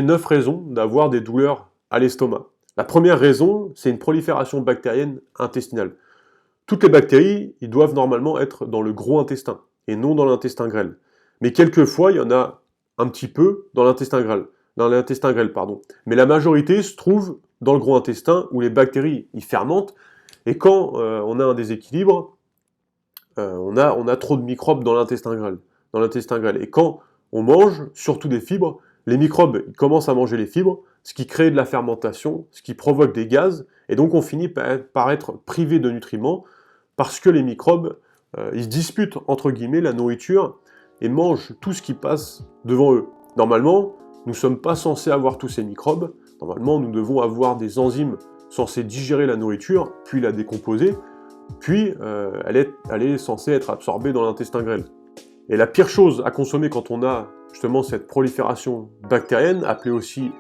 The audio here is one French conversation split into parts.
9 raisons d'avoir des douleurs à l'estomac. La première raison, c'est une prolifération bactérienne intestinale. Toutes les bactéries, ils doivent normalement être dans le gros intestin et non dans l'intestin grêle. Mais quelquefois, il y en a un petit peu dans l'intestin grêle, pardon. Mais la majorité se trouve dans le gros intestin où les bactéries y fermentent. Et quand on a un déséquilibre, on a trop de microbes dans l'intestin grêle. Et quand on mange, surtout des fibres, les microbes ils commencent à manger les fibres, ce qui crée de la fermentation, ce qui provoque des gaz, et donc on finit par être privé de nutriments, parce que les microbes, ils se disputent entre guillemets la nourriture, et mangent tout ce qui passe devant eux. Normalement, nous ne sommes pas censés avoir tous ces microbes, normalement nous devons avoir des enzymes censées digérer la nourriture, puis la décomposer, puis elle est censée être absorbée dans l'intestin grêle. Et la pire chose à consommer quand on a justement cette prolifération bactérienne, appelée aussi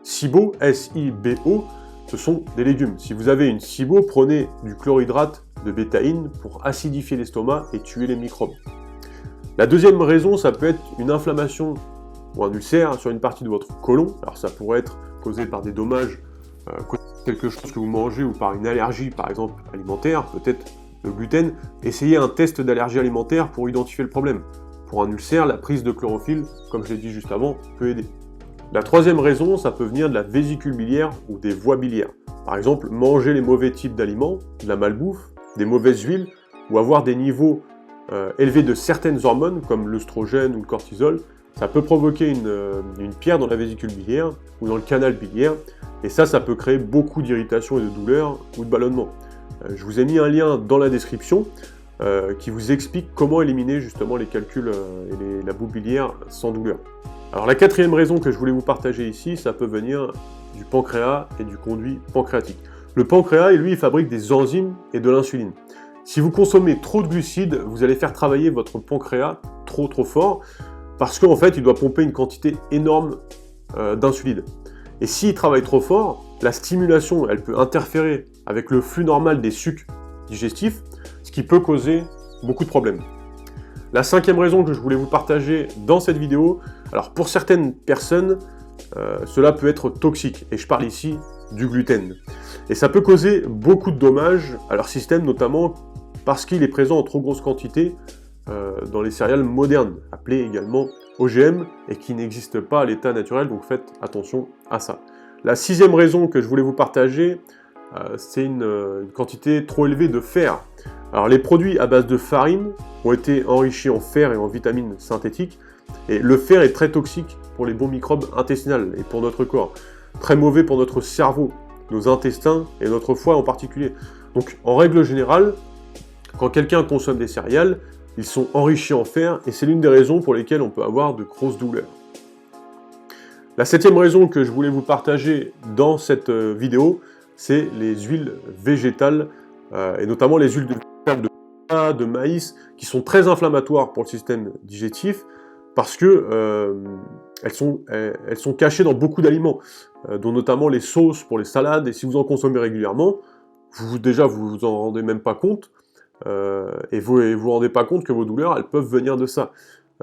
SIBO, S-I-B-O, ce sont des légumes. Si vous avez une SIBO, prenez du chlorhydrate de bétaïne pour acidifier l'estomac et tuer les microbes. La deuxième raison, ça peut être une inflammation ou un ulcère sur une partie de votre côlon. Alors ça pourrait être causé par des dommages, quelque chose que vous mangez ou par une allergie par exemple alimentaire, peut-être le gluten. Essayez un test d'allergie alimentaire pour identifier le problème. Pour un ulcère, la prise de chlorophylle, comme je l'ai dit juste avant, peut aider. La troisième raison, ça peut venir de la vésicule biliaire ou des voies biliaires. Par exemple, manger les mauvais types d'aliments, de la malbouffe, des mauvaises huiles, ou avoir des niveaux élevés de certaines hormones, comme l'œstrogène ou le cortisol, ça peut provoquer une pierre dans la vésicule biliaire ou dans le canal biliaire, et ça peut créer beaucoup d'irritation et de douleur ou de ballonnement. Je vous ai mis un lien dans la description qui vous explique comment éliminer justement les calculs et la boue biliaire sans douleur. Alors la quatrième raison que je voulais vous partager ici, ça peut venir du pancréas et du conduit pancréatique. Le pancréas, lui, il fabrique des enzymes et de l'insuline. Si vous consommez trop de glucides, vous allez faire travailler votre pancréas trop fort, parce qu'en fait, il doit pomper une quantité énorme d'insuline. Et s'il travaille trop fort, la stimulation, elle peut interférer avec le flux normal des sucs digestifs, ce qui peut causer beaucoup de problèmes. La cinquième raison que je voulais vous partager dans cette vidéo, alors pour certaines personnes, cela peut être toxique, et je parle ici du gluten. Et ça peut causer beaucoup de dommages à leur système, notamment parce qu'il est présent en trop grosse quantité dans les céréales modernes, appelées également OGM, et qui n'existent pas à l'état naturel, donc faites attention à ça. La sixième raison que je voulais vous partager, c'est une quantité trop élevée de fer. Alors les produits à base de farine ont été enrichis en fer et en vitamines synthétiques, et le fer est très toxique pour les bons microbes intestinaux et pour notre corps. Très mauvais pour notre cerveau, nos intestins et notre foie en particulier. Donc en règle générale, quand quelqu'un consomme des céréales, ils sont enrichis en fer et c'est l'une des raisons pour lesquelles on peut avoir de grosses douleurs. La septième raison que je voulais vous partager dans cette vidéo, c'est les huiles végétales, et notamment les huiles de maïs, qui sont très inflammatoires pour le système digestif, parce que elles sont cachées dans beaucoup d'aliments, dont notamment les sauces pour les salades, et si vous en consommez régulièrement, vous vous en rendez même pas compte, et vous rendez pas compte que vos douleurs, elles peuvent venir de ça.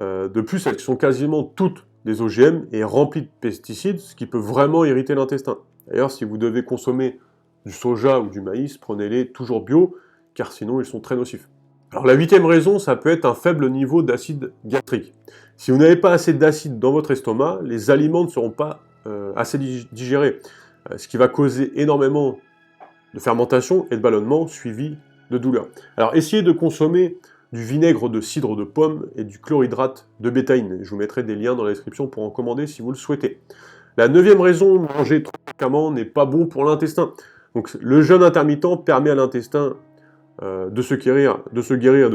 De plus, elles sont quasiment toutes des OGM et remplies de pesticides, ce qui peut vraiment irriter l'intestin. D'ailleurs, si vous devez consommer du soja ou du maïs, prenez-les toujours bio, car sinon ils sont très nocifs. Alors la huitième raison, ça peut être un faible niveau d'acide gastrique. Si vous n'avez pas assez d'acide dans votre estomac, les aliments ne seront pas assez digérés, ce qui va causer énormément de fermentation et de ballonnement, suivi de douleur. Alors essayez de consommer du vinaigre de cidre de pomme et du chlorhydrate de bétaïne. Je vous mettrai des liens dans la description pour en commander si vous le souhaitez. La neuvième raison, manger trop fréquemment n'est pas bon pour l'intestin. Donc le jeûne intermittent permet à l'intestin de se guérir, de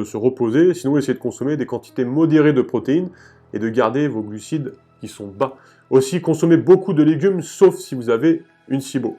se reposer, sinon essayez de consommer des quantités modérées de protéines et de garder vos glucides qui sont bas. Aussi, consommez beaucoup de légumes, sauf si vous avez une SIBO.